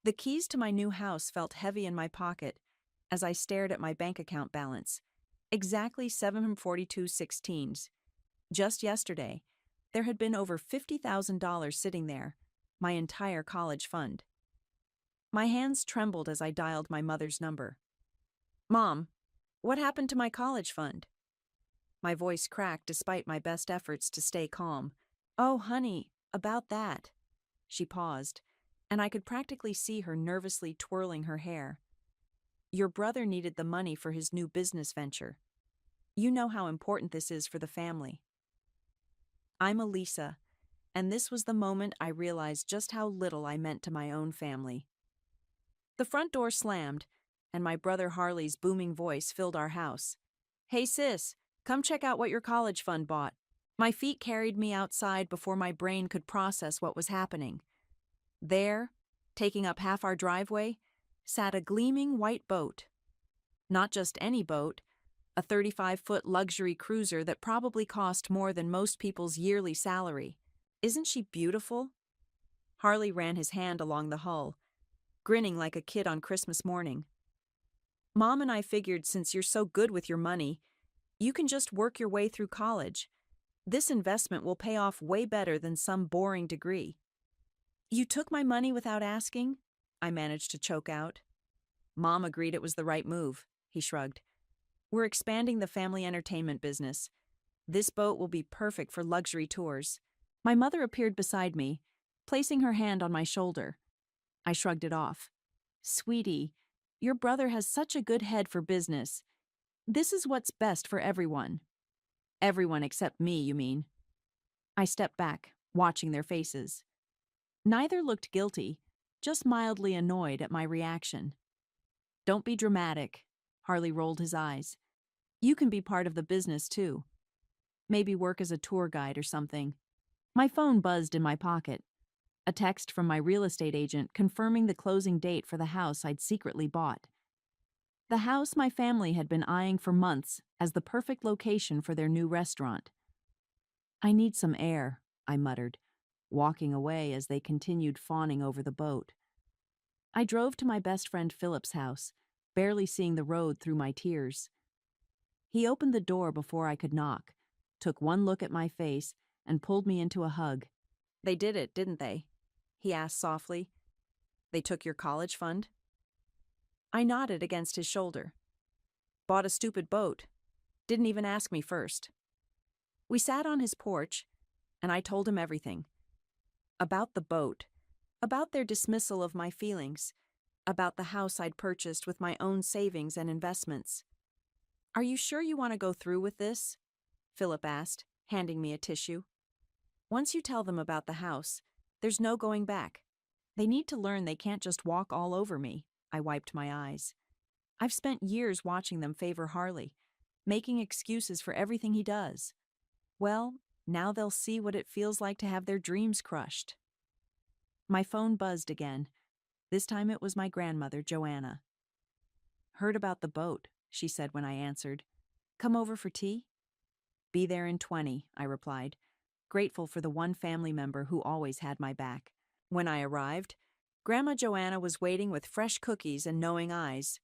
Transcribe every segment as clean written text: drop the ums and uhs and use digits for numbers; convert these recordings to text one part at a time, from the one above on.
The keys to my new house felt heavy in my pocket as I stared at my bank account balance. Exactly 742.16. Just yesterday, there had been over $50,000 sitting there, my entire college fund. My hands trembled as I dialed my mother's number. Mom, what happened to my college fund? My voice cracked despite my best efforts to stay calm. Oh, honey, about that. She paused, and I could practically see her nervously twirling her hair. Your brother needed the money for his new business venture. You know how important this is for the family. I'm Elisa, and this was the moment I realized just how little I meant to my own family. The front door slammed, and my brother Harley's booming voice filled our house. Hey sis, come check out what your college fund bought. My feet carried me outside before my brain could process what was happening. There, taking up half our driveway, sat a gleaming white boat. Not just any boat, a 35-foot luxury cruiser that probably cost more than most people's yearly salary. Isn't she beautiful? Harley ran his hand along the hull, grinning like a kid on Christmas morning. Mom and I figured since you're so good with your money, you can just work your way through college. This investment will pay off way better than some boring degree. You took my money without asking? I managed to choke out. Mom agreed it was the right move, he shrugged. We're expanding the family entertainment business. This boat will be perfect for luxury tours. My mother appeared beside me, placing her hand on my shoulder. I shrugged it off. Sweetie, your brother has such a good head for business. This is what's best for everyone. Everyone except me, you mean? I stepped back, watching their faces. Neither looked guilty, just mildly annoyed at my reaction. Don't be dramatic, Harley rolled his eyes. You can be part of the business, too. Maybe work as a tour guide or something. My phone buzzed in my pocket. A text from my real estate agent confirming the closing date for the house I'd secretly bought. The house my family had been eyeing for months as the perfect location for their new restaurant. I need some air, I muttered, walking away as they continued fawning over the boat. I drove to my best friend Philip's house, barely seeing the road through my tears. He opened the door before I could knock, took one look at my face, and pulled me into a hug. They did it, didn't they? He asked softly. They took your college fund? I nodded against his shoulder. Bought a stupid boat. Didn't even ask me first. We sat on his porch, and I told him everything. About the boat, about their dismissal of my feelings, about the house I'd purchased with my own savings and investments. Are you sure you want to go through with this? Philip asked, handing me a tissue. Once you tell them about the house, there's no going back. They need to learn they can't just walk all over me. I wiped my eyes. I've spent years watching them favor Harley, making excuses for everything he does. Well, now they'll see what it feels like to have their dreams crushed. My phone buzzed again. This time it was my grandmother, Joanna. Heard about the boat, she said when I answered. Come over for tea? Be there in 20, I replied, grateful for the one family member who always had my back. When I arrived, Grandma Joanna was waiting with fresh cookies and knowing eyes.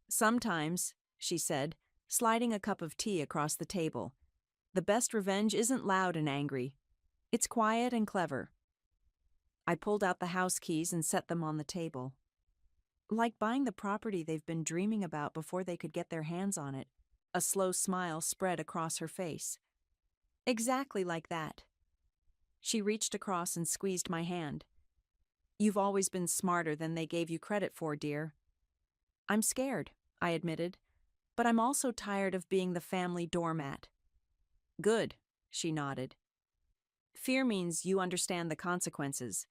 Sometimes, she said, sliding a cup of tea across the table, the best revenge isn't loud and angry. It's quiet and clever. I pulled out the house keys and set them on the table. Like buying the property they've been dreaming about before they could get their hands on it. A slow smile spread across her face. Exactly like that. She reached across and squeezed my hand. You've always been smarter than they gave you credit for, dear. I'm scared, I admitted, but I'm also tired of being the family doormat. Good, she nodded. Fear means you understand the consequences,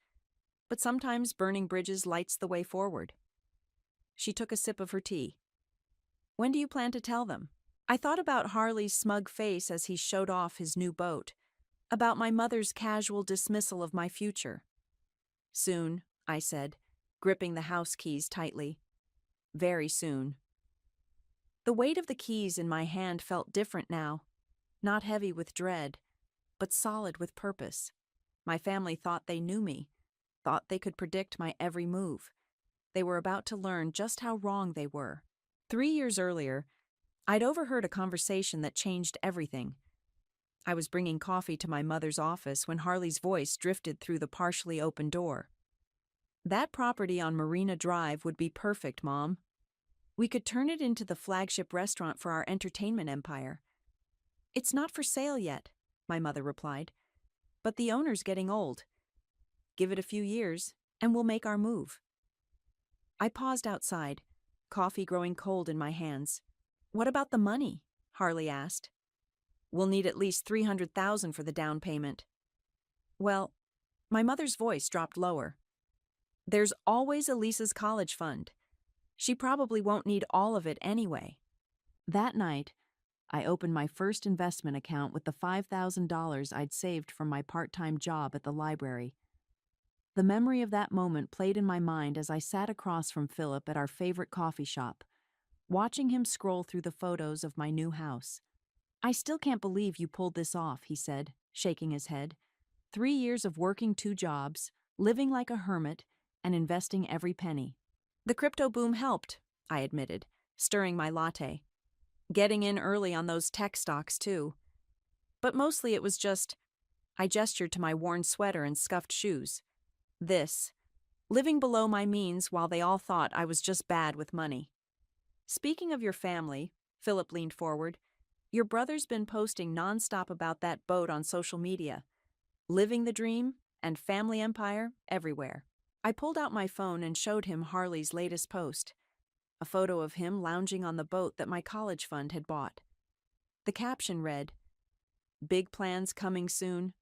but sometimes burning bridges lights the way forward. She took a sip of her tea. When do you plan to tell them? I thought about Harley's smug face as he showed off his new boat, about my mother's casual dismissal of my future. Soon, I said, gripping the house keys tightly. Very soon. The weight of the keys in my hand felt different now, not heavy with dread, but solid with purpose. My family thought they knew me. thought they could predict my every move. They were about to learn just how wrong they were. 3 years earlier, I'd overheard a conversation that changed everything. I was bringing coffee to my mother's office when Harley's voice drifted through the partially open door. "That property on Marina Drive would be perfect, Mom. We could turn it into the flagship restaurant for our entertainment empire." "It's not for sale yet," my mother replied, "but the owner's getting old. Give it a few years, and we'll make our move." I paused outside, coffee growing cold in my hands. "What about the money?" Harley asked. "We'll need at least $300,000 for the down payment." "Well," my mother's voice dropped lower. "There's always Elisa's college fund. She probably won't need all of it anyway." That night, I opened my first investment account with the $5,000 I'd saved from my part-time job at the library. The memory of that moment played in my mind as I sat across from Philip at our favorite coffee shop, watching him scroll through the photos of my new house. "I still can't believe you pulled this off," he said, shaking his head. 3 years of working 2 jobs, living like a hermit, and investing every penny." "The crypto boom helped," I admitted, stirring my latte. "Getting in early on those tech stocks, too. But mostly it was just," I gestured to my worn sweater and scuffed shoes, "this. Living below my means while they all thought I was just bad with money." "Speaking of your family," Philip leaned forward, "your brother's been posting nonstop about that boat on social media. Living the dream and family empire everywhere." I pulled out my phone and showed him Harley's latest post, a photo of him lounging on the boat that my college fund had bought. The caption read, "Big plans coming soon.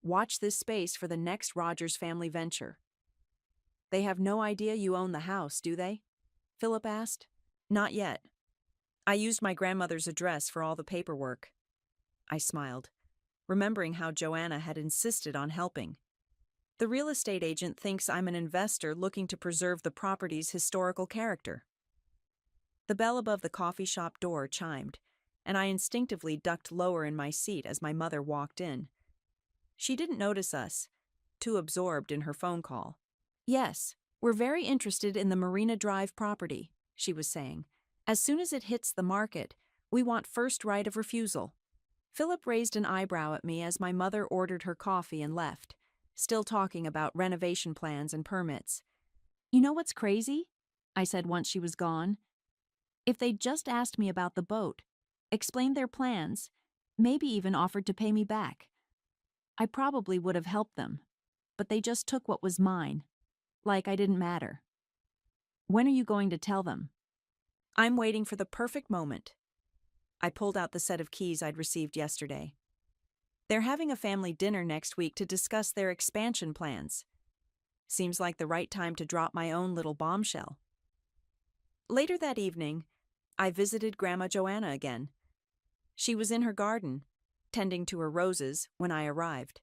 Watch this space for the next Rogers family venture." "They have no idea you own the house, do they?" Philip asked. "Not yet. I used my grandmother's address for all the paperwork." I smiled, remembering how Joanna had insisted on helping. "The real estate agent thinks I'm an investor looking to preserve the property's historical character." The bell above the coffee shop door chimed, and I instinctively ducked lower in my seat as my mother walked in. She didn't notice us, too absorbed in her phone call. "Yes, we're very interested in the Marina Drive property," she was saying. "As soon as it hits the market, we want first right of refusal." Philip raised an eyebrow at me as my mother ordered her coffee and left, still talking about renovation plans and permits. "You know what's crazy?" I said once she was gone. "If they'd just asked me about the boat, explained their plans, maybe even offered to pay me back, I probably would have helped them. But they just took what was mine, like I didn't matter." "When are you going to tell them?" "I'm waiting for the perfect moment." I pulled out the set of keys I'd received yesterday. "They're having a family dinner next week to discuss their expansion plans. Seems like the right time to drop my own little bombshell." Later that evening, I visited Grandma Joanna again. She was in her garden, tending to her roses, when I arrived.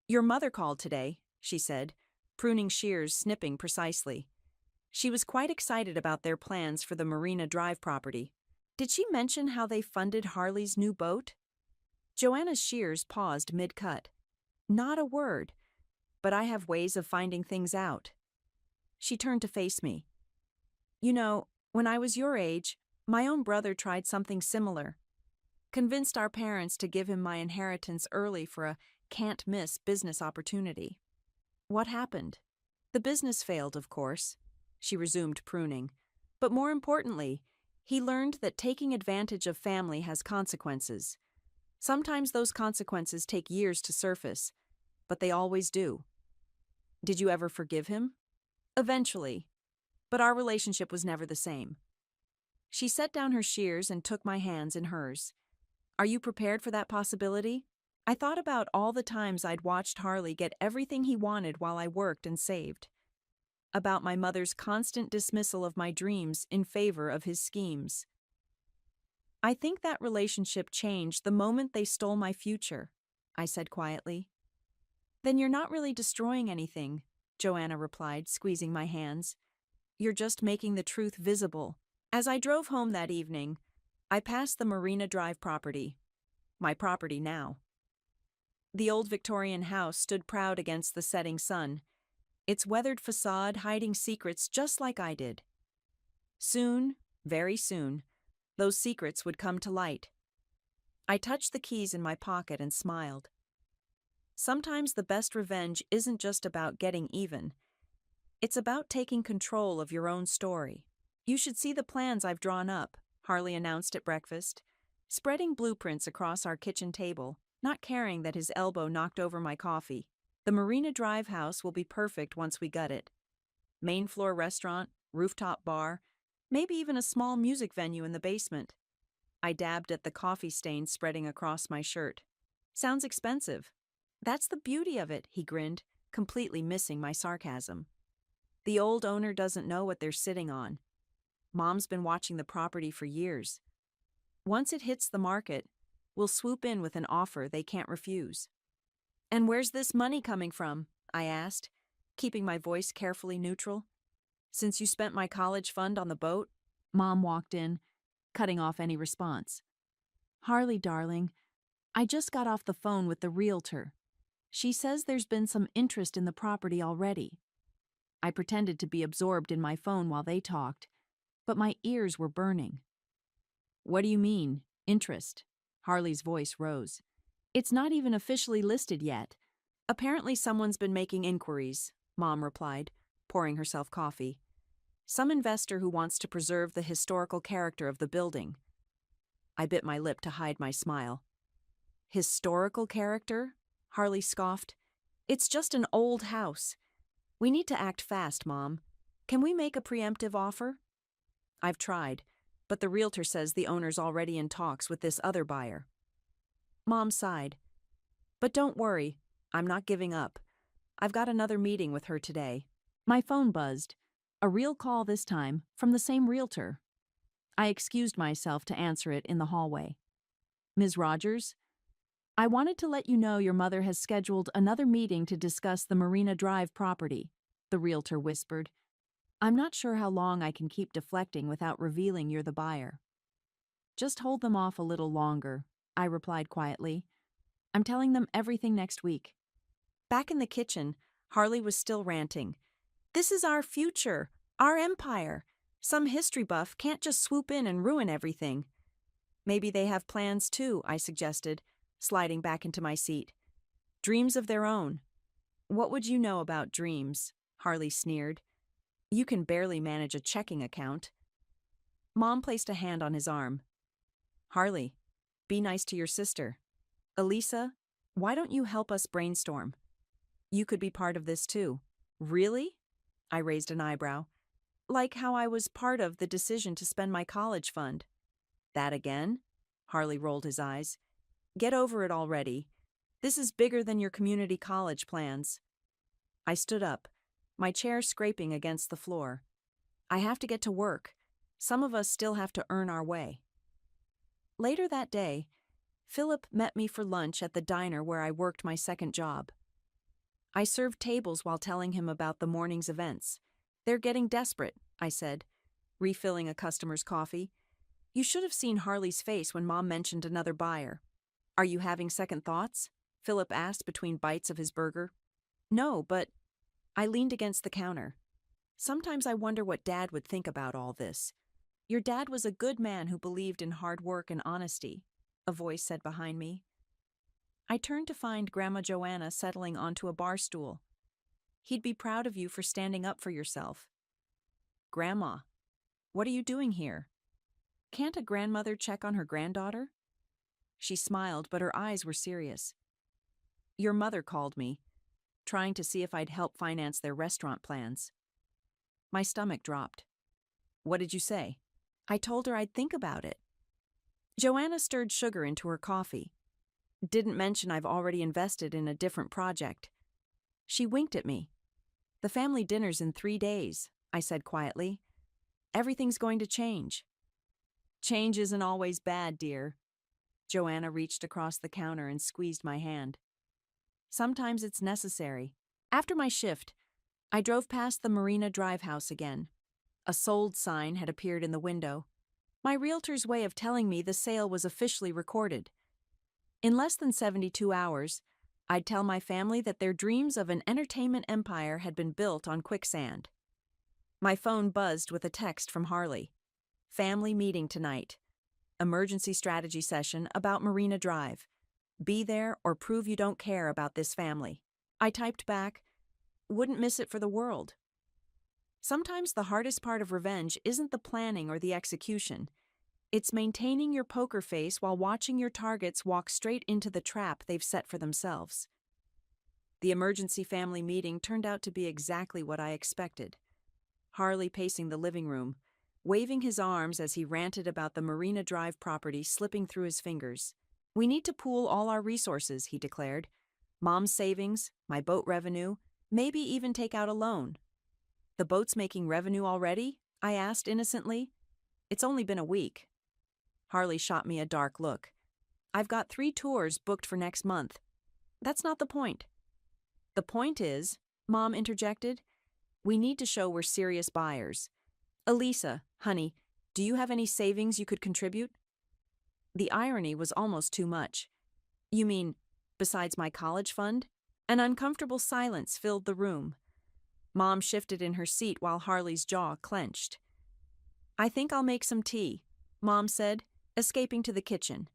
"Your mother called today," she said, pruning shears snipping precisely. She was quite excited about their plans for the Marina Drive property. "Did she mention how they funded Harley's new boat?" Joanna's shears paused mid-cut. "Not a word, but I have ways of finding things out." She turned to face me. "You know, when I was your age, my own brother tried something similar. Convinced our parents to give him my inheritance early for a can't-miss business opportunity. What happened? The business failed, of course," she resumed pruning. "But more importantly, he learned that taking advantage of family has consequences. Sometimes those consequences take years to surface, but they always do." "Did you ever forgive him?" "Eventually, but our relationship was never the same." She set down her shears and took my hands in hers. "Are you prepared for that possibility?" I thought about all the times I'd watched Harley get everything he wanted while I worked and saved. About my mother's constant dismissal of my dreams in favor of his schemes. "I think that relationship changed the moment they stole my future," I said quietly. "Then you're not really destroying anything," Joanna replied, squeezing my hands. "You're just making the truth visible." As I drove home that evening, I passed the Marina Drive property. My property now. The old Victorian house stood proud against the setting sun, its weathered facade hiding secrets just like I did. Soon, very soon, those secrets would come to light. I touched the keys in my pocket and smiled. Sometimes the best revenge isn't just about getting even. It's about taking control of your own story. You should see the plans I've drawn up, Harley announced at breakfast, spreading blueprints across our kitchen table, not caring that his elbow knocked over my coffee. The Marina Drive house will be perfect once we gut it. Main floor restaurant, rooftop bar, maybe even a small music venue in the basement. I dabbed at the coffee stains spreading across my shirt. Sounds expensive. That's the beauty of it, he grinned, completely missing my sarcasm. The old owner doesn't know what they're sitting on. Mom's been watching the property for years. Once it hits the market, we'll swoop in with an offer they can't refuse. And where's this money coming from? I asked, keeping my voice carefully neutral. Since you spent my college fund on the boat? Mom walked in, cutting off any response. Harley, darling, I just got off the phone with the realtor. She says there's been some interest in the property already. I pretended to be absorbed in my phone while they talked, but my ears were burning. What do you mean, interest? Harley's voice rose. It's not even officially listed yet. Apparently someone's been making inquiries, Mom replied, pouring herself coffee. Some investor who wants to preserve the historical character of the building. I bit my lip to hide my smile. Historical character? Harley scoffed. It's just an old house. We need to act fast, Mom. Can we make a preemptive offer? I've tried, but the realtor says the owner's already in talks with this other buyer. Mom sighed. But don't worry, I'm not giving up. I've got another meeting with her today. My phone buzzed. A real call this time, from the same realtor. I excused myself to answer it in the hallway. Ms. Rogers? I wanted to let you know your mother has scheduled another meeting to discuss the Marina Drive property, the realtor whispered. I'm not sure how long I can keep deflecting without revealing you're the buyer. Just hold them off a little longer, I replied quietly. I'm telling them everything next week. Back in the kitchen, Harley was still ranting. This is our future, our empire. Some history buff can't just swoop in and ruin everything. Maybe they have plans too, I suggested, sliding back into my seat. Dreams of their own. What would you know about dreams? Harley sneered. You can barely manage a checking account. Mom placed a hand on his arm. Harley, be nice to your sister. Elisa, why don't you help us brainstorm? You could be part of this too. Really? I raised an eyebrow. Like how I was part of the decision to spend my college fund. That again? Harley rolled his eyes. Get over it already. This is bigger than your community college plans. I stood up, my chair scraping against the floor. I have to get to work. Some of us still have to earn our way. Later that day, Philip met me for lunch at the diner where I worked my second job. I served tables while telling him about the morning's events. They're getting desperate, I said, refilling a customer's coffee. You should have seen Harley's face when Mom mentioned another buyer. Are you having second thoughts? Philip asked between bites of his burger. No, but I leaned against the counter. Sometimes I wonder what Dad would think about all this. Your dad was a good man who believed in hard work and honesty, a voice said behind me. I turned to find Grandma Joanna settling onto a bar stool. He'd be proud of you for standing up for yourself. Grandma, what are you doing here? Can't a grandmother check on her granddaughter? She smiled, but her eyes were serious. Your mother called me, trying to see if I'd help finance their restaurant plans. My stomach dropped. What did you say? I told her I'd think about it. Joanna stirred sugar into her coffee. Didn't mention I've already invested in a different project. She winked at me. The family dinner's in 3 days, I said quietly. Everything's going to change. Change isn't always bad, dear. Joanna reached across the counter and squeezed my hand. Sometimes it's necessary. After my shift, I drove past the Marina Drive house again. A sold sign had appeared in the window. My realtor's way of telling me the sale was officially recorded. In less than 72 hours, I'd tell my family that their dreams of an entertainment empire had been built on quicksand. My phone buzzed with a text from Harley. Family meeting tonight. Emergency strategy session about Marina Drive. Be there or prove you don't care about this family. I typed back, wouldn't miss it for the world. Sometimes the hardest part of revenge isn't the planning or the execution. It's maintaining your poker face while watching your targets walk straight into the trap they've set for themselves. The emergency family meeting turned out to be exactly what I expected. Harley pacing the living room, waving his arms as he ranted about the Marina Drive property slipping through his fingers. We need to pool all our resources, he declared. Mom's savings, my boat revenue, maybe even take out a loan. The boat's making revenue already? I asked innocently. It's only been a week. Harley shot me a dark look. I've got 3 tours booked for next month. That's not the point. The point is, Mom interjected, we need to show we're serious buyers. Elisa, honey, do you have any savings you could contribute? The irony was almost too much. You mean, besides my college fund? An uncomfortable silence filled the room. Mom shifted in her seat while Harley's jaw clenched. I think I'll make some tea, Mom said, escaping to the kitchen.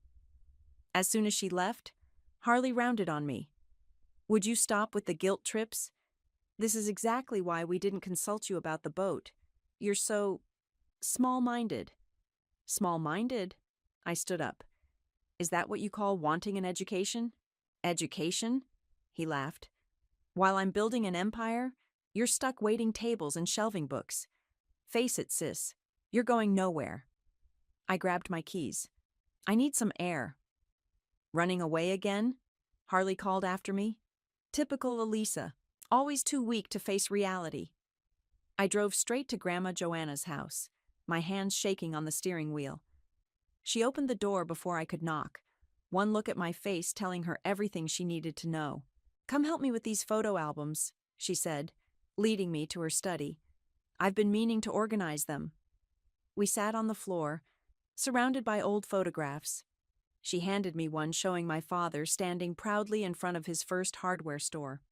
As soon as she left, Harley rounded on me. Would you stop with the guilt trips? This is exactly why we didn't consult you about the boat. You're so small-minded. Small-minded? I stood up. Is that what you call wanting an education? Education? He laughed. While I'm building an empire, you're stuck waiting tables and shelving books. Face it, sis. You're going nowhere. I grabbed my keys. I need some air. Running away again? Harley called after me. Typical Elisa, always too weak to face reality. I drove straight to Grandma Joanna's house, my hands shaking on the steering wheel. She opened the door before I could knock, one look at my face telling her everything she needed to know. Come help me with these photo albums, she said, leading me to her study. I've been meaning to organize them. We sat on the floor, surrounded by old photographs. She handed me one showing my father standing proudly in front of his first hardware store.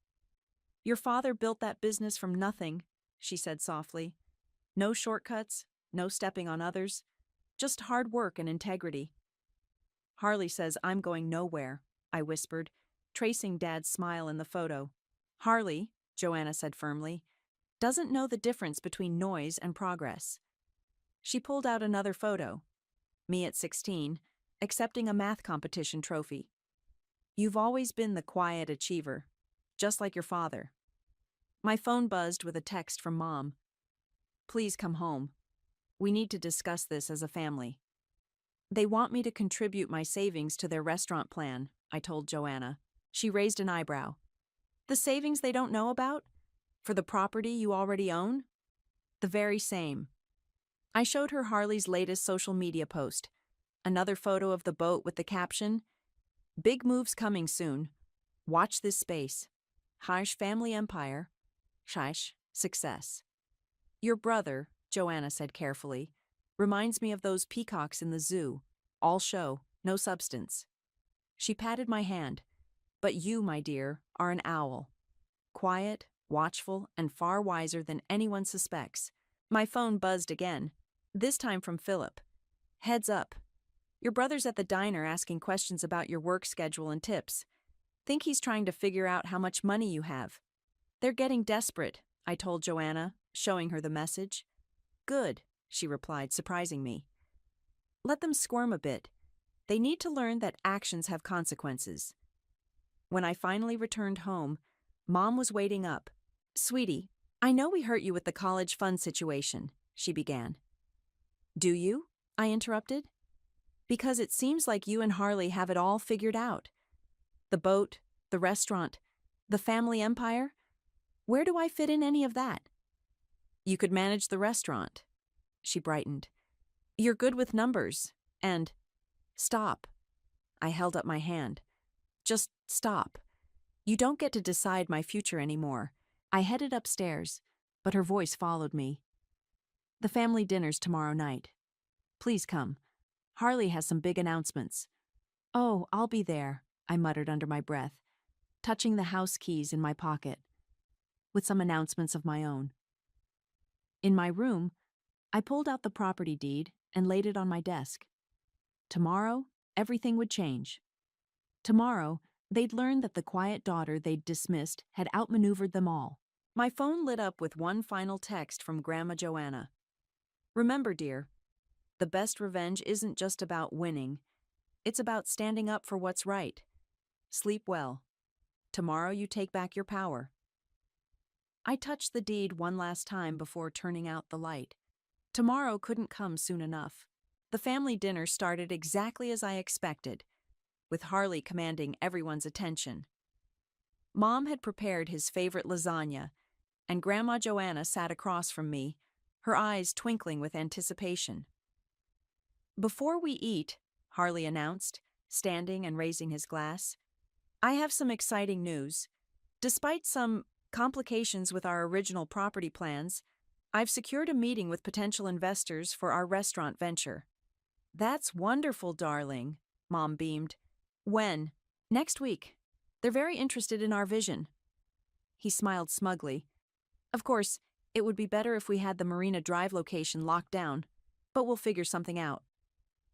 Your father built that business from nothing, she said softly. No shortcuts, no stepping on others, just hard work and integrity. Harley says I'm going nowhere, I whispered, tracing Dad's smile in the photo. Harley, Joanna said firmly, doesn't know the difference between noise and progress. She pulled out another photo, me at 16, accepting a math competition trophy. You've always been the quiet achiever, just like your father. My phone buzzed with a text from Mom. Please come home. We need to discuss this as a family. They want me to contribute my savings to their restaurant plan, I told Joanna. She raised an eyebrow. The savings they don't know about? For the property you already own? The very same. I showed her Harley's latest social media post. Another photo of the boat with the caption, Big moves coming soon. Watch this space. Harsh family empire. Harsh success. Your brother, Joanna said carefully, reminds me of those peacocks in the zoo. All show, no substance. She patted my hand. But you, my dear, are an owl. Quiet, watchful, and far wiser than anyone suspects. My phone buzzed again, this time from Philip. Heads up. Your brother's at the diner asking questions about your work schedule and tips. Think he's trying to figure out how much money you have. They're getting desperate, I told Joanna, showing her the message. Good, she replied, surprising me. Let them squirm a bit. They need to learn that actions have consequences. When I finally returned home, Mom was waiting up. Sweetie, I know we hurt you with the college fund situation, she began. Do you? I interrupted. Because it seems like you and Harley have it all figured out. The boat, the restaurant, the family empire. Where do I fit in any of that? You could manage the restaurant. She brightened. You're good with numbers. And stop. I held up my hand. Just stop. You don't get to decide my future anymore. I headed upstairs, but her voice followed me. The family dinner's tomorrow night. Please come. Harley has some big announcements. Oh, I'll be there, I muttered under my breath. touching the house keys in my pocket, with some announcements of my own. In my room, I pulled out the property deed and laid it on my desk. Tomorrow, everything would change. Tomorrow, they'd learn that the quiet daughter they'd dismissed had outmaneuvered them all. My phone lit up with one final text from Grandma Joanna. Remember, dear, the best revenge isn't just about winning. It's about standing up for what's right. Sleep well. Tomorrow you take back your power. I touched the deed one last time before turning out the light. Tomorrow couldn't come soon enough. The family dinner started exactly as I expected, with Harley commanding everyone's attention. Mom had prepared his favorite lasagna, and Grandma Joanna sat across from me, her eyes twinkling with anticipation. Before we eat, Harley announced, standing and raising his glass, I have some exciting news. Despite some complications with our original property plans, I've secured a meeting with potential investors for our restaurant venture. That's wonderful, darling, Mom beamed. When? Next week. They're very interested in our vision. He smiled smugly. Of course, it would be better if we had the Marina Drive location locked down, but we'll figure something out.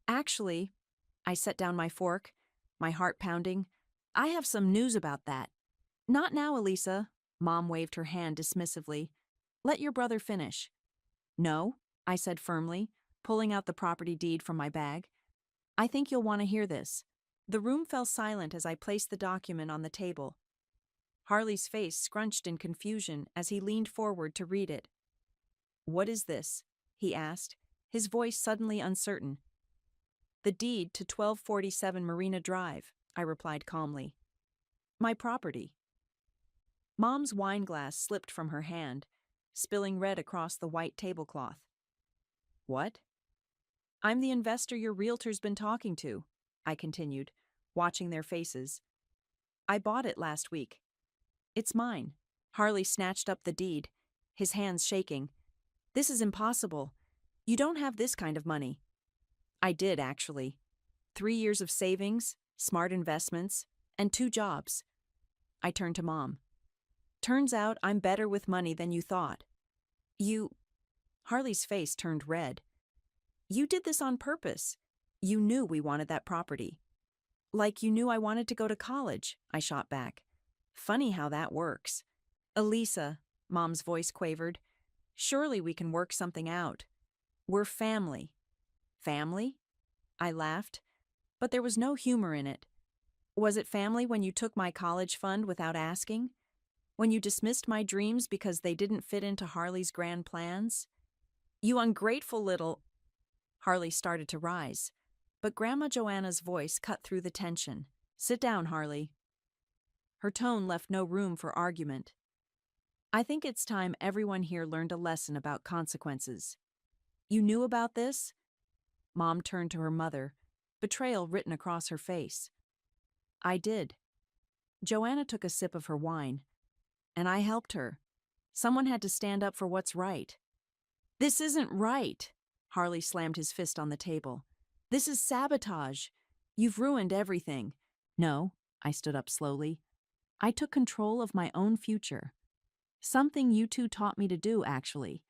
Actually, I set down my fork, my heart pounding. I have some news about that. Not now, Elisa. Mom waved her hand dismissively. Let your brother finish. No, I said firmly, pulling out the property deed from my bag. I think you'll want to hear this. The room fell silent as I placed the document on the table. Harley's face scrunched in confusion as he leaned forward to read it. What is this? He asked, his voice suddenly uncertain. The deed to 1247 Marina Drive, I replied calmly. My property. Mom's wine glass slipped from her hand, spilling red across the white tablecloth. What? I'm the investor your realtor's been talking to, I continued, watching their faces. I bought it last week. It's mine. Harley snatched up the deed, his hands shaking. This is impossible. You don't have this kind of money. I did, actually. 3 years of savings, smart investments, and 2 jobs. I turned to Mom. Turns out I'm better with money than you thought. Harley's face turned red. You did this on purpose. You knew we wanted that property. Like you knew I wanted to go to college, I shot back. Funny how that works. Elisa, Mom's voice quavered. Surely we can work something out. We're family. Family? I laughed, but there was no humor in it. Was it family when you took my college fund without asking? When you dismissed my dreams because they didn't fit into Harley's grand plans? You ungrateful little... Harley started to rise, but Grandma Joanna's voice cut through the tension. Sit down, Harley. Her tone left no room for argument. I think it's time everyone here learned a lesson about consequences. You knew about this? Mom turned to her mother, betrayal written across her face. I did. Joanna took a sip of her wine, and I helped her. Someone had to stand up for what's right. This isn't right, Harley slammed his fist on the table. This is sabotage. You've ruined everything. No, I stood up slowly. I took control of my own future. Something you two taught me to do, actually,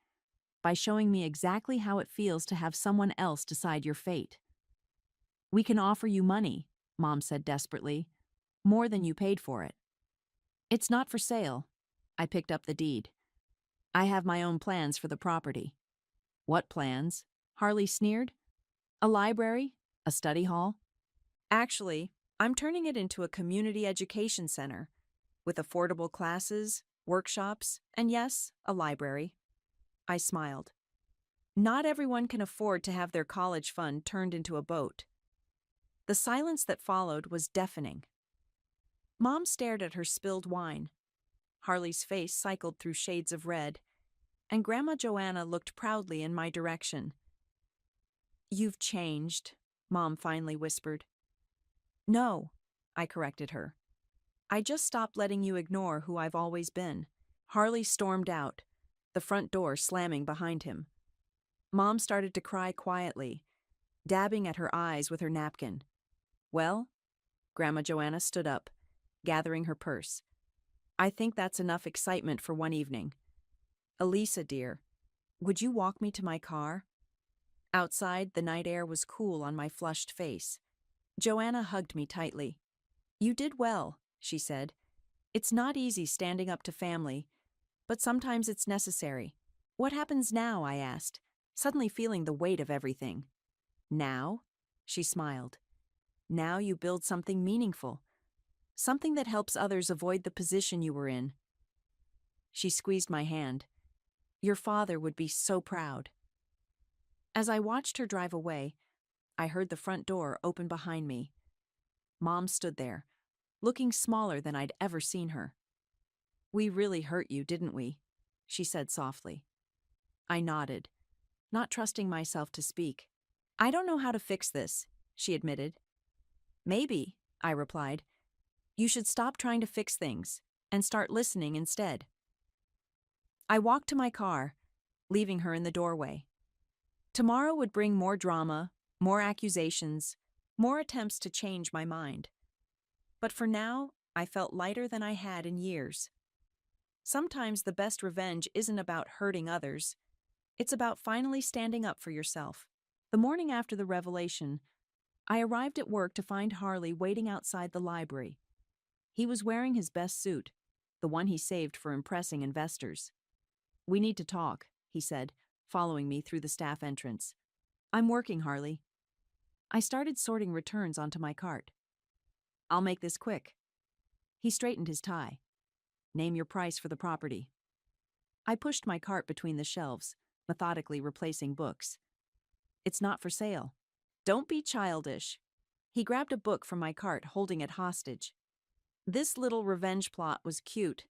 by showing me exactly how it feels to have someone else decide your fate. We can offer you money, Mom said desperately, more than you paid for it. It's not for sale. I picked up the deed. I have my own plans for the property. What plans? Harley sneered. A library? A study hall? Actually, I'm turning it into a community education center, with affordable classes, workshops, and yes, a library. I smiled. Not everyone can afford to have their college fund turned into a boat. The silence that followed was deafening. Mom stared at her spilled wine. Harley's face cycled through shades of red, and Grandma Joanna looked proudly in my direction. You've changed, Mom finally whispered. No, I corrected her. I just stopped letting you ignore who I've always been. Harley stormed out, the front door slamming behind him. Mom started to cry quietly, dabbing at her eyes with her napkin. Well? Grandma Joanna stood up, gathering her purse. I think that's enough excitement for one evening. Elisa, dear, would you walk me to my car? Outside, the night air was cool on my flushed face. Joanna hugged me tightly. You did well, she said. It's not easy standing up to family, but sometimes it's necessary. What happens now? I asked, suddenly feeling the weight of everything. Now? She smiled. Now you build something meaningful, something that helps others avoid the position you were in. She squeezed my hand. Your father would be so proud. As I watched her drive away, I heard the front door open behind me. Mom stood there, looking smaller than I'd ever seen her. We really hurt you, didn't we? She said softly. I nodded, not trusting myself to speak. I don't know how to fix this, she admitted. Maybe, I replied. You should stop trying to fix things and start listening instead. I walked to my car, leaving her in the doorway. Tomorrow would bring more drama, more accusations, more attempts to change my mind. But for now, I felt lighter than I had in years. Sometimes the best revenge isn't about hurting others. It's about finally standing up for yourself. The morning after the revelation, I arrived at work to find Harley waiting outside the library. He was wearing his best suit, the one he saved for impressing investors. We need to talk, he said, following me through the staff entrance. I'm working, Harley. I started sorting returns onto my cart. I'll make this quick. He straightened his tie. Name your price for the property. I pushed my cart between the shelves, methodically replacing books. It's not for sale. Don't be childish. He grabbed a book from my cart, holding it hostage. This little revenge plot was cute,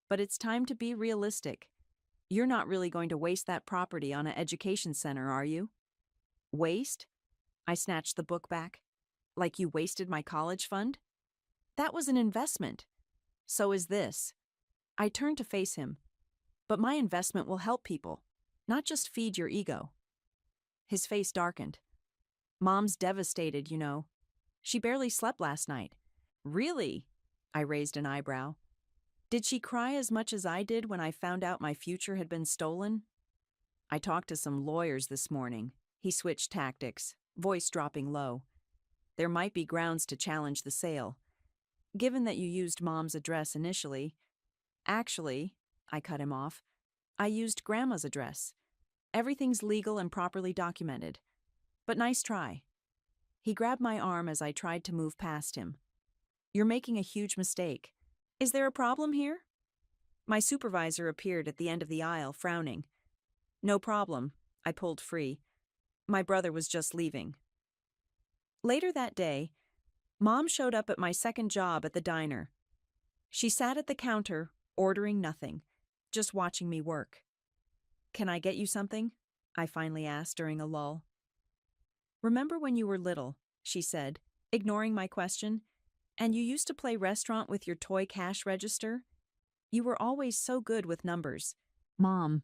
but it's time to be realistic. You're not really going to waste that property on an education center, are you? Waste? I snatched the book back. Like you wasted my college fund? That was an investment. So is this. I turned to face him. But my investment will help people, not just feed your ego. His face darkened. Mom's devastated, you know. She barely slept last night. Really? I raised an eyebrow. Did she cry as much as I did when I found out my future had been stolen? I talked to some lawyers this morning. He switched tactics, voice dropping low. There might be grounds to challenge the sale. Given that you used Mom's address initially. Actually, I cut him off, I used Grandma's address. Everything's legal and properly documented. But nice try. He grabbed my arm as I tried to move past him. You're making a huge mistake. Is there a problem here? My supervisor appeared at the end of the aisle, frowning. No problem, I pulled free. My brother was just leaving. Later that day, Mom showed up at my second job at the diner. She sat at the counter, ordering nothing, just watching me work. Can I get you something? I finally asked during a lull. Remember when you were little, she said, ignoring my question, and you used to play restaurant with your toy cash register? You were always so good with numbers. Mom,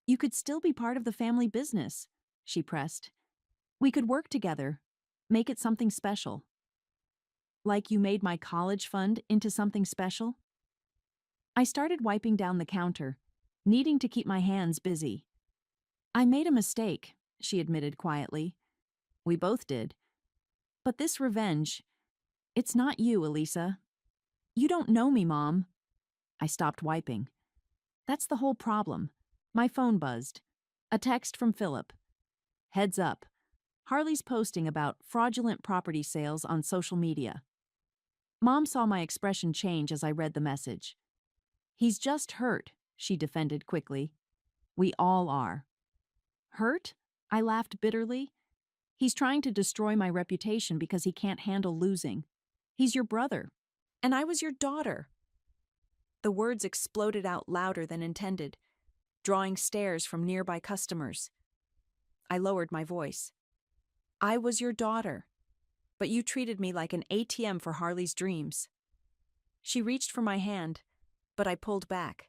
you could still be part of the family business, she pressed. We could work together, make it something special. Like you made my college fund into something special? I started wiping down the counter, needing to keep my hands busy. I made a mistake, she admitted quietly. We both did. But this revenge, it's not you, Elisa. You don't know me, Mom. I stopped wiping. That's the whole problem. My phone buzzed. A text from Philip. Heads up. Harley's posting about fraudulent property sales on social media. Mom saw my expression change as I read the message. He's just hurt, she defended quickly. We all are. Hurt? I laughed bitterly. He's trying to destroy my reputation because he can't handle losing. He's your brother. And I was your daughter. The words exploded out louder than intended, drawing stares from nearby customers. I lowered my voice. I was your daughter, but you treated me like an ATM for Harley's dreams. She reached for my hand, but I pulled back.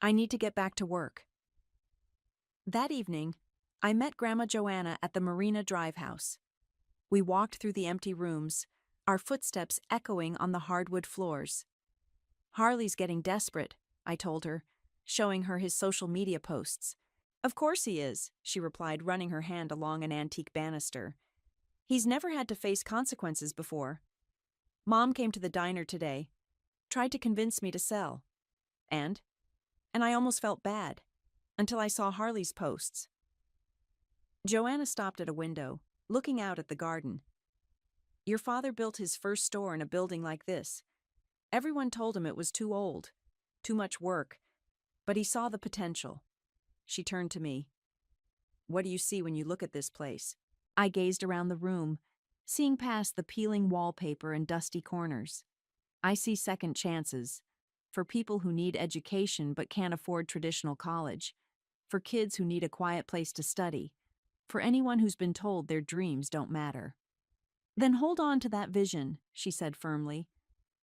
I need to get back to work. That evening, I met Grandma Joanna at the Marina Drive house. We walked through the empty rooms, our footsteps echoing on the hardwood floors. Harley's getting desperate, I told her, showing her his social media posts. Of course he is, she replied, running her hand along an antique banister. He's never had to face consequences before. Mom came to the diner today, tried to convince me to sell. And I almost felt bad, until I saw Harley's posts. Joanna stopped at a window, looking out at the garden. Your father built his first store in a building like this. Everyone told him it was too old, too much work, but he saw the potential. She turned to me. What do you see when you look at this place? I gazed around the room, seeing past the peeling wallpaper and dusty corners. I see second chances, for people who need education but can't afford traditional college, for kids who need a quiet place to study, for anyone who's been told their dreams don't matter. Then hold on to that vision, she said firmly,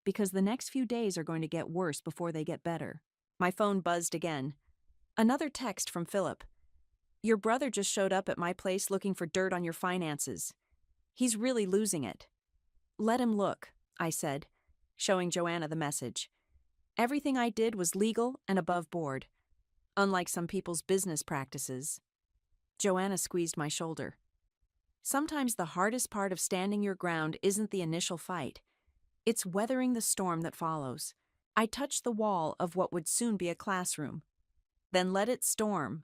because the next few days are going to get worse before they get better. My phone buzzed again. Another text from Philip. Your brother just showed up at my place looking for dirt on your finances. He's really losing it. Let him look, I said, showing Joanna the message. Everything I did was legal and above board, unlike some people's business practices. Joanna squeezed my shoulder. Sometimes the hardest part of standing your ground isn't the initial fight. It's weathering the storm that follows. I touched the wall of what would soon be a classroom. Then let it storm.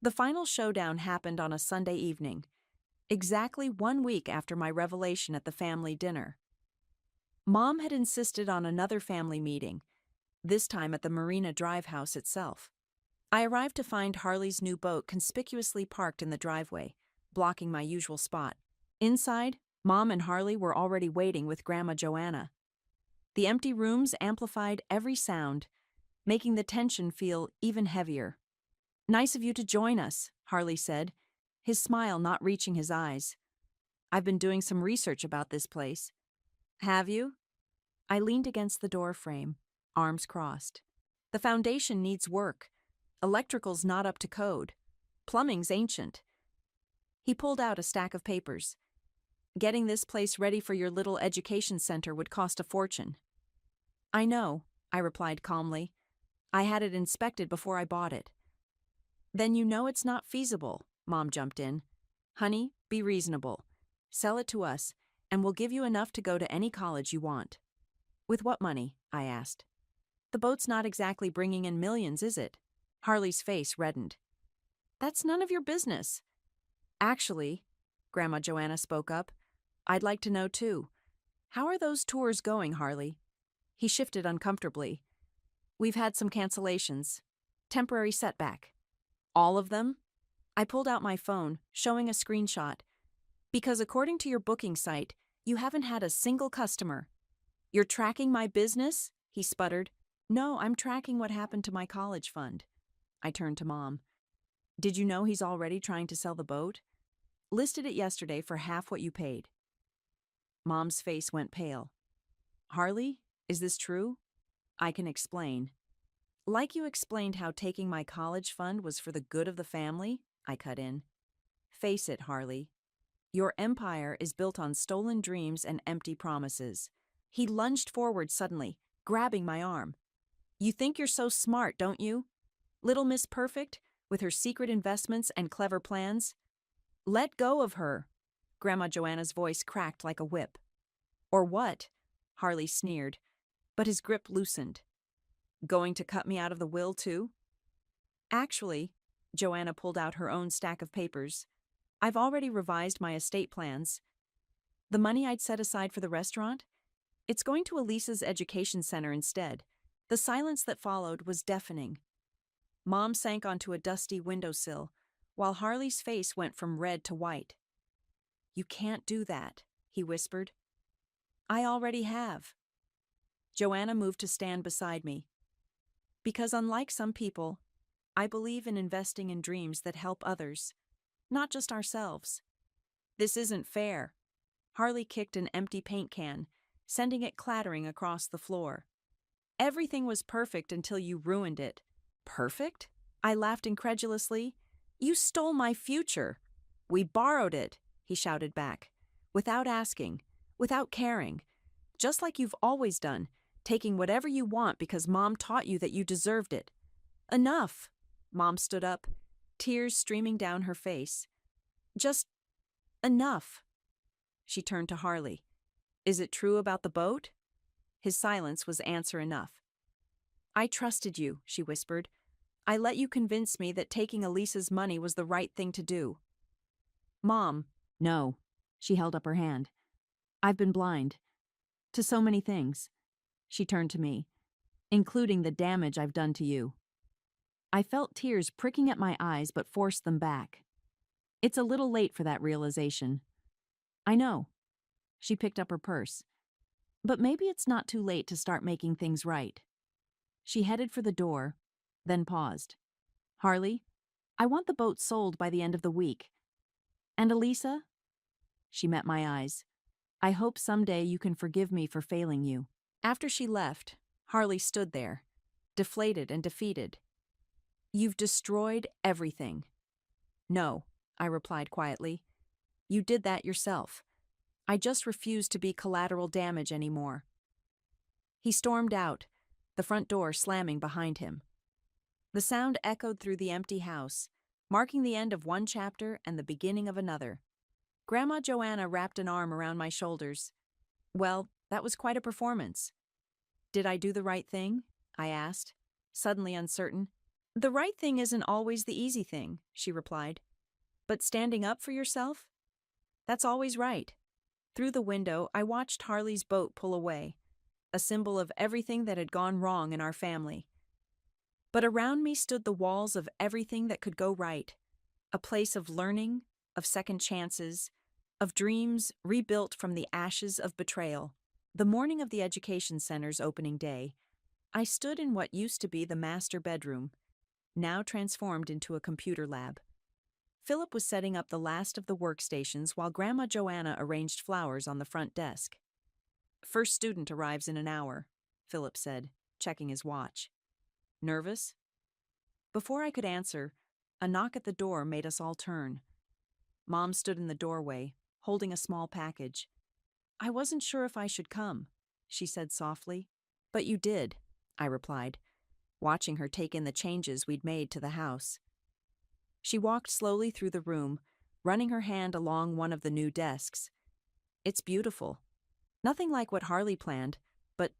The final showdown happened on a Sunday evening, exactly 1 week after my revelation at the family dinner. Mom had insisted on another family meeting, this time at the Marina Drive house itself. I arrived to find Harley's new boat conspicuously parked in the driveway, blocking my usual spot. Inside, Mom and Harley were already waiting with Grandma Joanna. The empty rooms amplified every sound, making the tension feel even heavier. Nice of you to join us, Harley said, his smile not reaching his eyes. I've been doing some research about this place. Have you? I leaned against the door frame, arms crossed. The foundation needs work. Electrical's not up to code. Plumbing's ancient. He pulled out a stack of papers. Getting this place ready for your little education center would cost a fortune. I know, I replied calmly. I had it inspected before I bought it. Then you know it's not feasible, Mom jumped in. Honey, be reasonable. Sell it to us, and we'll give you enough to go to any college you want. With what money? I asked. The boat's not exactly bringing in millions, is it? Harley's face reddened. That's none of your business. Actually, Grandma Joanna spoke up, I'd like to know too. How are those tours going, Harley? He shifted uncomfortably. We've had some cancellations. Temporary setback. All of them? I pulled out my phone, showing a screenshot. Because according to your booking site, you haven't had a single customer. You're tracking my business? He sputtered. No, I'm tracking what happened to my college fund. I turned to Mom. Did you know he's already trying to sell the boat? Listed it yesterday for half what you paid. Mom's face went pale. Harley, is this true? I can explain. Like you explained how taking my college fund was for the good of the family, I cut in. Face it, Harley. Your empire is built on stolen dreams and empty promises. He lunged forward suddenly, grabbing my arm. You think you're so smart, don't you? Little Miss Perfect, with her secret investments and clever plans? Let go of her. Grandma Joanna's voice cracked like a whip. Or what? Harley sneered, but his grip loosened. Going to cut me out of the will, too? Actually, Joanna pulled out her own stack of papers. I've already revised my estate plans. The money I'd set aside for the restaurant? It's going to Elisa's education center instead. The silence that followed was deafening. Mom sank onto a dusty windowsill, while Harley's face went from red to white. You can't do that, he whispered. I already have. Joanna moved to stand beside me. Because unlike some people, I believe in investing in dreams that help others, not just ourselves. This isn't fair. Harley kicked an empty paint can, sending it clattering across the floor. Everything was perfect until you ruined it. Perfect? I laughed incredulously. You stole my future. We borrowed it, he shouted back. Without asking, without caring, just like you've always done, taking whatever you want because Mom taught you that you deserved it. Enough! Mom stood up, tears streaming down her face. Just enough. She turned to Harley. Is it true about the boat? His silence was answer enough. I trusted you, she whispered. I let you convince me that taking Elisa's money was the right thing to do. Mom, no. She held up her hand. I've been blind. To so many things. She turned to me, including the damage I've done to you. I felt tears pricking at my eyes but forced them back. It's a little late for that realization. I know. She picked up her purse. But maybe it's not too late to start making things right. She headed for the door, then paused. Harley, I want the boat sold by the end of the week. And Elisa? She met my eyes. I hope someday you can forgive me for failing you. After she left, Harley stood there, deflated and defeated. You've destroyed everything. No, I replied quietly. You did that yourself. I just refuse to be collateral damage anymore. He stormed out, the front door slamming behind him. The sound echoed through the empty house, marking the end of one chapter and the beginning of another. Grandma Joanna wrapped an arm around my shoulders. Well, that was quite a performance. Did I do the right thing? I asked, suddenly uncertain. The right thing isn't always the easy thing, she replied. But standing up for yourself? That's always right. Through the window, I watched Harley's boat pull away, a symbol of everything that had gone wrong in our family. But around me stood the walls of everything that could go right, a place of learning, of second chances, of dreams rebuilt from the ashes of betrayal. The morning of the education center's opening day, I stood in what used to be the master bedroom, now transformed into a computer lab. Philip was setting up the last of the workstations while Grandma Joanna arranged flowers on the front desk. First student arrives in an hour, Philip said, checking his watch. Nervous? Before I could answer, a knock at the door made us all turn. Mom stood in the doorway, holding a small package. I wasn't sure if I should come, she said softly. But you did, I replied, watching her take in the changes we'd made to the house. She walked slowly through the room, running her hand along one of the new desks. It's beautiful. Nothing like what Harley planned, but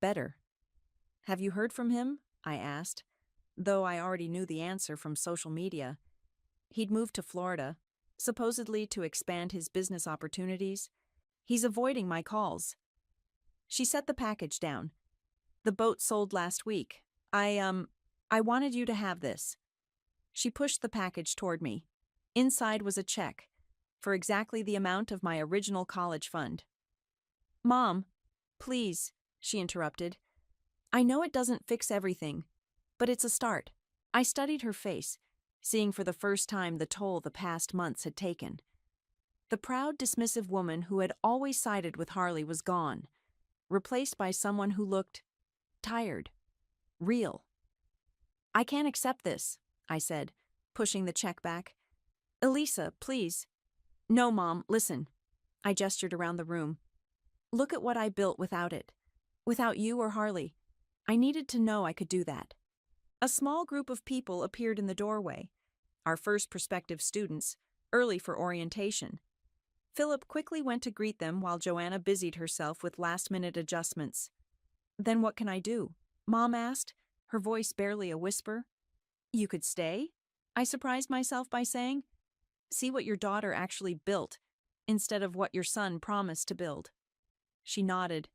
better. Have you heard from him? I asked, though I already knew the answer from social media. He'd moved to Florida, supposedly to expand his business opportunities. He's avoiding my calls. She set the package down. The boat sold last week. I wanted you to have this. She pushed the package toward me. Inside was a check, for exactly the amount of my original college fund. Mom, please, she interrupted. I know it doesn't fix everything, but it's a start. I studied her face, seeing for the first time the toll the past months had taken. The proud, dismissive woman who had always sided with Harley was gone, replaced by someone who looked tired, real. I can't accept this, I said, pushing the check back. Elisa, please. No, Mom, listen. I gestured around the room. Look at what I built without it. Without you or Harley. I needed to know I could do that. A small group of people appeared in the doorway, our first prospective students, early for orientation. Philip quickly went to greet them while Joanna busied herself with last-minute adjustments. Then what can I do? Mom asked, her voice barely a whisper. You could stay? I surprised myself by saying. See what your daughter actually built, instead of what your son promised to build. She nodded,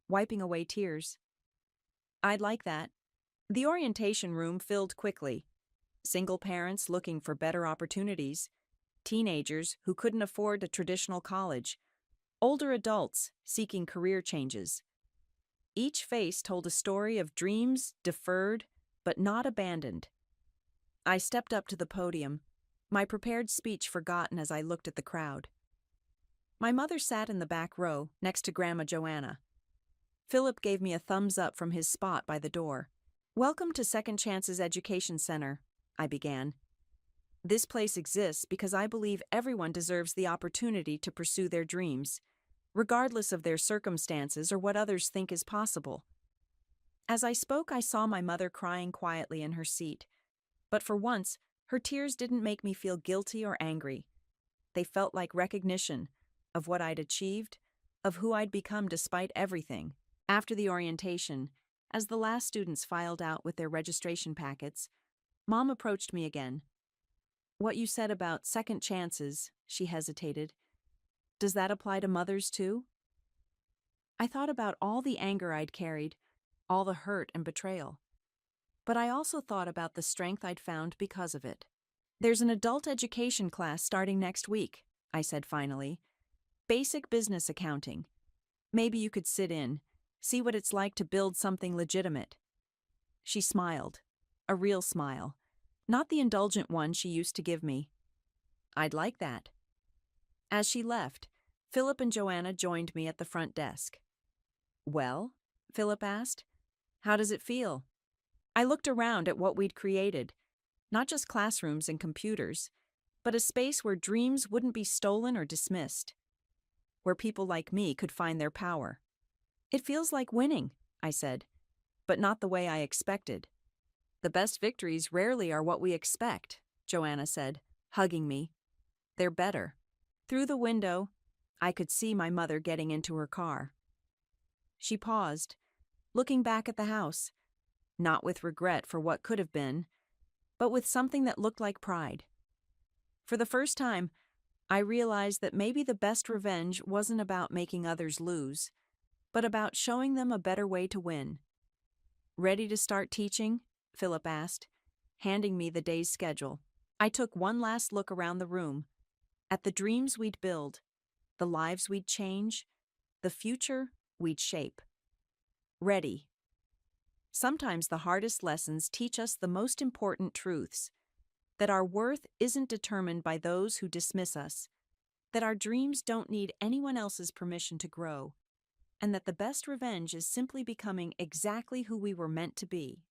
wiping away tears. I'd like that. The orientation room filled quickly. Single parents looking for better opportunities, teenagers who couldn't afford a traditional college, older adults seeking career changes. Each face told a story of dreams deferred but not abandoned. I stepped up to the podium, my prepared speech forgotten as I looked at the crowd. My mother sat in the back row next to Grandma Joanna. Philip gave me a thumbs up from his spot by the door. Welcome to Second Chances Education Center, I began. This place exists because I believe everyone deserves the opportunity to pursue their dreams, regardless of their circumstances or what others think is possible. As I spoke, I saw my mother crying quietly in her seat, but for once, her tears didn't make me feel guilty or angry. They felt like recognition of what I'd achieved, of who I'd become despite everything. After the orientation, as the last students filed out with their registration packets, Mom approached me again. "What you said about second chances," she hesitated. "Does that apply to mothers too?" I thought about all the anger I'd carried, all the hurt and betrayal. But I also thought about the strength I'd found because of it. "There's an adult education class starting next week," I said finally. "Basic business accounting. Maybe you could sit in, see what it's like to build something legitimate." She smiled, a real smile, not the indulgent one she used to give me. "I'd like that." As she left, Philip and Joanna joined me at the front desk. "Well?" Philip asked. "How does it feel?" I looked around at what we'd created, not just classrooms and computers, but a space where dreams wouldn't be stolen or dismissed, where people like me could find their power. "It feels like winning," I said, "but not the way I expected." "The best victories rarely are what we expect," Joanna said, hugging me. "They're better." Through the window, I could see my mother getting into her car. She paused, looking back at the house, not with regret for what could have been, but with something that looked like pride. For the first time, I realized that maybe the best revenge wasn't about making others lose, but about showing them a better way to win. "Ready to start teaching?" Philip asked, handing me the day's schedule. I took one last look around the room, at the dreams we'd build, the lives we'd change, the future we'd shape. Ready. Sometimes the hardest lessons teach us the most important truths: that our worth isn't determined by those who dismiss us, that our dreams don't need anyone else's permission to grow, and that the best revenge is simply becoming exactly who we were meant to be.